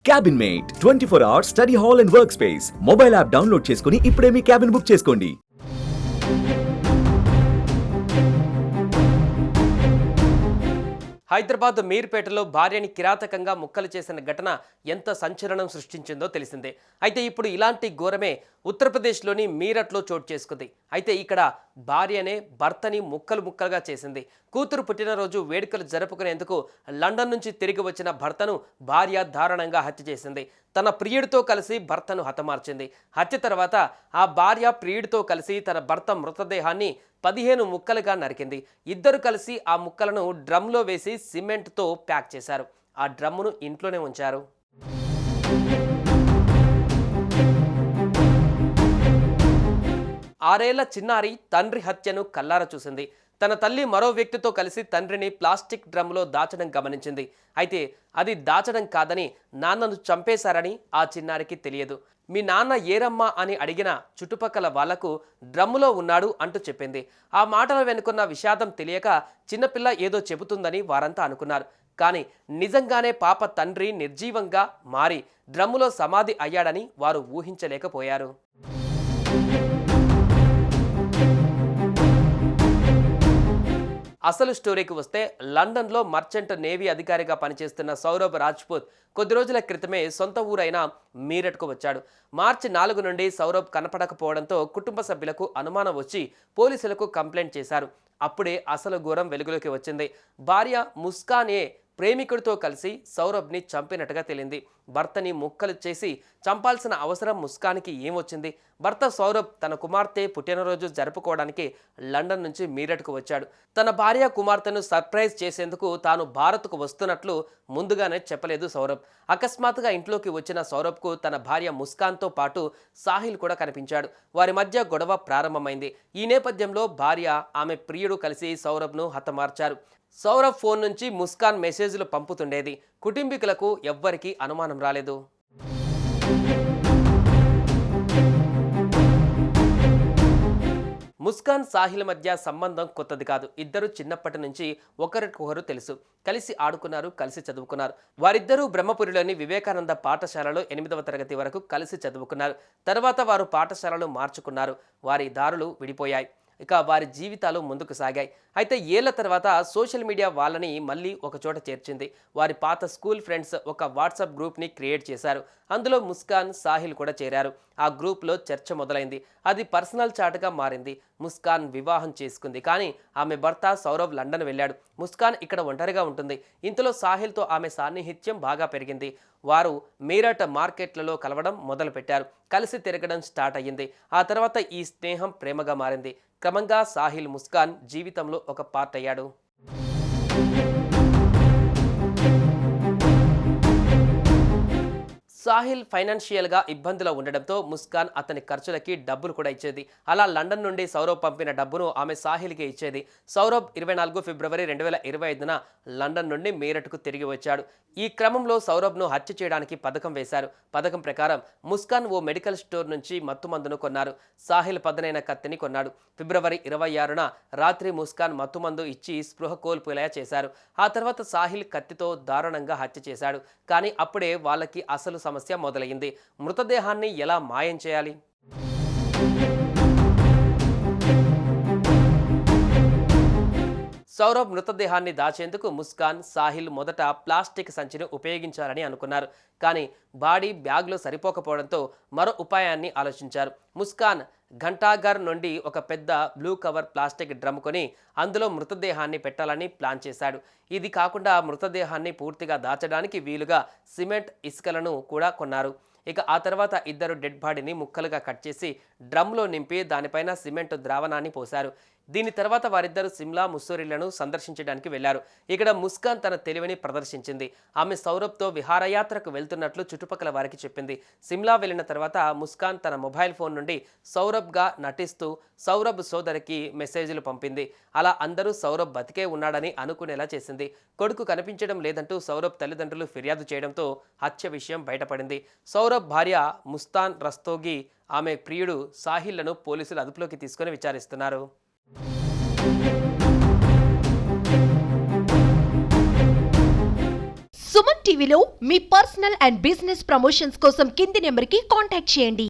Cabin mate 24 hours study hall and work space mobile app download చేసుకుని ఇప్పుడే మీ cabin book చేసుకోండి. హైదరాబాద్ మీర్పేటలో భార్యని కిరాతకంగా ముక్కలు చేసిన ఘటన ఎంత సంచలనం సృష్టించిందో తెలిసిందే. అయితే ఇప్పుడు ఇలాంటి ఘోరమే ఉత్తరప్రదేశ్లోని మీరట్లో చోటు చేసుకుంది. అయితే ఇక్కడ భార్యనే భర్తని ముక్కలు ముక్కలుగా చేసింది. కూతురు పుట్టినరోజు వేడుకలు జరుపుకునేందుకు లండన్ నుంచి తిరిగి వచ్చిన భర్తను భార్య దారుణంగా హత్య చేసింది. తన ప్రియుడితో కలిసి భర్తను హతమార్చింది. హత్య తర్వాత ఆ భార్య ప్రియుడితో కలిసి తన భర్త మృతదేహాన్ని 15 ముక్కలుగా నరికింది. ఇద్దరు కలిసి ఆ ముక్కలను డ్రమ్లో వేసి సిమెంట్తో ప్యాక్ చేశారు. ఆ డ్రమ్మును ఇంట్లోనే ఉంచారు. ఆరేళ్ల చిన్నారి తండ్రి హత్యను కల్లారా చూసింది. తన తల్లి మరో వ్యక్తితో కలిసి తండ్రిని ప్లాస్టిక్ డ్రమ్లో దాచడం గమనించింది. అయితే అది దాచడం కాదని నాన్నను చంపేశారని ఆ చిన్నారికి తెలియదు. మీ నాన్న ఏరమ్మా అని అడిగిన చుట్టుపక్కల వాళ్లకు డ్రమ్ములో ఉన్నాడు అంటూ చెప్పింది. ఆ మాటల వెనుకున్న విషాదం తెలియక చిన్నపిల్ల ఏదో చెబుతుందని వారంతా అనుకున్నారు. కానీ నిజంగానే పాప తండ్రి నిర్జీవంగా మారి డ్రమ్ములో సమాధి అయ్యాడని వారు ఊహించలేకపోయారు. అసలు స్టోరీకి వస్తే లండన్లో మర్చెంట్ నేవీ అధికారిగా పనిచేస్తున్న సౌరభ్ రాజ్పుత్ కొద్ది రోజుల క్రితమే సొంత ఊరైన మీరట్కు వచ్చాడు. మార్చి 4 నుండి సౌరభ్ కనపడకపోవడంతో కుటుంబ సభ్యులకు అనుమానం వచ్చి పోలీసులకు కంప్లైంట్ చేశారు. అప్పుడే అసలు ఘోరం వెలుగులోకి వచ్చింది. భార్య ముస్కానే ప్రేమికుడితో కలిసి సౌరభ్ని చంపినట్టుగా తేలింది. భర్తని ముక్కలు చేసి చంపాల్సిన అవసరం ముస్కాన్కి ఏమొచ్చింది? భర్త సౌరభ్ తన కుమార్తె పుట్టినరోజు జరుపుకోవడానికి లండన్ నుంచి మీరట్కు వచ్చాడు. తన భార్య కుమార్తెను సర్ప్రైజ్ చేసేందుకు తాను భారత్కు వస్తున్నట్లు ముందుగానే చెప్పలేదు సౌరభ్. అకస్మాత్తుగా ఇంట్లోకి వచ్చిన సౌరభ్కు తన భార్య ముస్కాన్తో పాటు సాహిల్ కూడా కనిపించాడు. వారి మధ్య గొడవ ప్రారంభమైంది. ఈ నేపథ్యంలో భార్య, ఆమె ప్రియుడు కలిసి సౌరభ్ను హతమార్చారు. సౌరభ్ ఫోన్ నుంచి ముస్కాన్ మెసేజ్లు పంపుతుండేది. కుటుంబీకులకు ఎవ్వరికీ అనుమానం రాలేదు. ముస్కాన్ సాహిల్ మధ్య సంబంధం కొత్తది కాదు. ఇద్దరు చిన్నప్పటి నుంచి ఒకరికొకరు తెలుసు. కలిసి ఆడుకున్నారు, కలిసి చదువుకున్నారు. వారిద్దరూ బ్రహ్మపురిలోని వివేకానంద పాఠశాలలో 8వ తరగతి వరకు కలిసి చదువుకున్నారు. తర్వాత వారు పాఠశాలలు మార్చుకున్నారు. వారి దారులు విడిపోయాయి. ఇక వారి జీవితాలు ముందుకు సాగాయి. అయితే ఏళ్ల తర్వాత సోషల్ మీడియా వాళ్ళని మళ్ళీ ఒక చోట చేర్చింది. వారి పాత స్కూల్ ఫ్రెండ్స్ ఒక వాట్సాప్ గ్రూప్ని క్రియేట్ చేశారు. అందులో ముస్కాన్, సాహిల్ కూడా చేరారు. ఆ గ్రూప్లో చర్చ మొదలైంది. అది పర్సనల్ చాట్గా మారింది. ముస్కాన్ వివాహం చేసుకుంది. కానీ ఆమె భర్త సౌరభ్ లండన్ వెళ్ళాడు. ముస్కాన్ ఇక్కడ ఒంటరిగా ఉంటుంది. ఇంతలో సాహిల్తో ఆమె సాన్నిహిత్యం బాగా పెరిగింది. వారు మీరట్ మార్కెట్లలో కలవడం మొదలుపెట్టారు. కలిసి తిరగడం స్టార్ట్ అయ్యింది. ఆ తర్వాత ఈ స్నేహం ప్రేమగా మారింది. క్రమంగా సాహిల్ ముస్కాన్ జీవితంలో ఒక పార్ట్ అయ్యాడు. సాహిల్ ఫైనాన్షియల్గా ఇబ్బందులో ఉండడంతో ముస్కాన్ అతని ఖర్చులకి డబ్బులు కూడా ఇచ్చేది. అలా లండన్ నుండి సౌరభ్ పంపిన డబ్బును ఆమె సాహిల్కి ఇచ్చేది. సౌరభ్ 24 ఫిబ్రవరి 2025న లండన్ నుండి మీరట్కు తిరిగి వచ్చాడు. ఈ క్రమంలో సౌరభ్ను హత్య చేయడానికి పథకం వేశారు. పథకం ప్రకారం ముస్కాన్ ఓ మెడికల్ స్టోర్ నుంచి మత్తుమందును కొన్నారు. సాహిల్ పదునైన కత్తిని కొన్నాడు. ఫిబ్రవరి 26న రాత్రి ముస్కాన్ మత్తుమందు ఇచ్చి స్పృహ కోల్పోయేలా చేశారు. ఆ తర్వాత సాహిల్ కత్తితో దారుణంగా హత్య చేశాడు. కానీ అప్పుడే వాళ్ళకి అసలు సమస్య మొదలైంది. మృతదేహాన్ని ఎలా మాయం చేయాలి? సౌరభ్ మృతదేహాన్ని దాచేందుకు ముస్కాన్, సాహిల్ మొదట ప్లాస్టిక్ సంచిని ఉపయోగించాలని అనుకున్నారు. కానీ బాడీ బ్యాగ్లో సరిపోకపోవడంతో మరో ఉపాయాన్ని ఆలోచించారు. ముస్కాన్ ఘంటాఘర్ నుండి ఒక పెద్ద బ్లూ కవర్ ప్లాస్టిక్ డ్రమ్ కొని అందులో మృతదేహాన్ని పెట్టాలని ప్లాన్ చేశాడు. ఇది కాకుండా మృతదేహాన్ని పూర్తిగా దాచడానికి వీలుగా సిమెంట్, ఇసుకలను కూడా కొన్నారు. ఇక ఆ తర్వాత ఇద్దరు డెడ్ బాడీని ముక్కలుగా కట్ చేసి డ్రమ్లో నింపి దానిపైన సిమెంట్ ద్రావణాన్ని పోశారు. దీని తర్వాత వారిద్దరూ సిమ్లా, ముస్సోరీలను సందర్శించడానికి వెళ్లారు. ఇక్కడ ముస్కాన్ తన తెలివిని ప్రదర్శించింది. ఆమె సౌరభ్తో విహారయాత్రకు వెళ్తున్నట్లు చుట్టుపక్కల వారికి చెప్పింది. సిమ్లా వెళ్లిన తర్వాత ముస్కాన్ తన మొబైల్ ఫోన్ నుండి సౌరభ్గా నటిస్తూ సౌరభ్ సోదరికి మెసేజ్లు పంపింది. అలా అందరూ సౌరభ్ బతికే ఉన్నాడని అనుకునేలా చేసింది. కొడుకు కనిపించడం లేదంటూ సౌరభ్ తల్లిదండ్రులు ఫిర్యాదు చేయడంతో హత్య విషయం బయటపడింది. సౌరభ్ భార్య ముస్తాన్ రస్తోగి, ఆమె ప్రియుడు సాహిల్లను పోలీసులు అదుపులోకి తీసుకుని విచారిస్తున్నారు. సుమన్ టీవీలో మీ పర్సనల్ అండ్ బిజినెస్ ప్రమోషన్స్ కోసం కింది నెంబర్కి కాంటాక్ట్ చేయండి.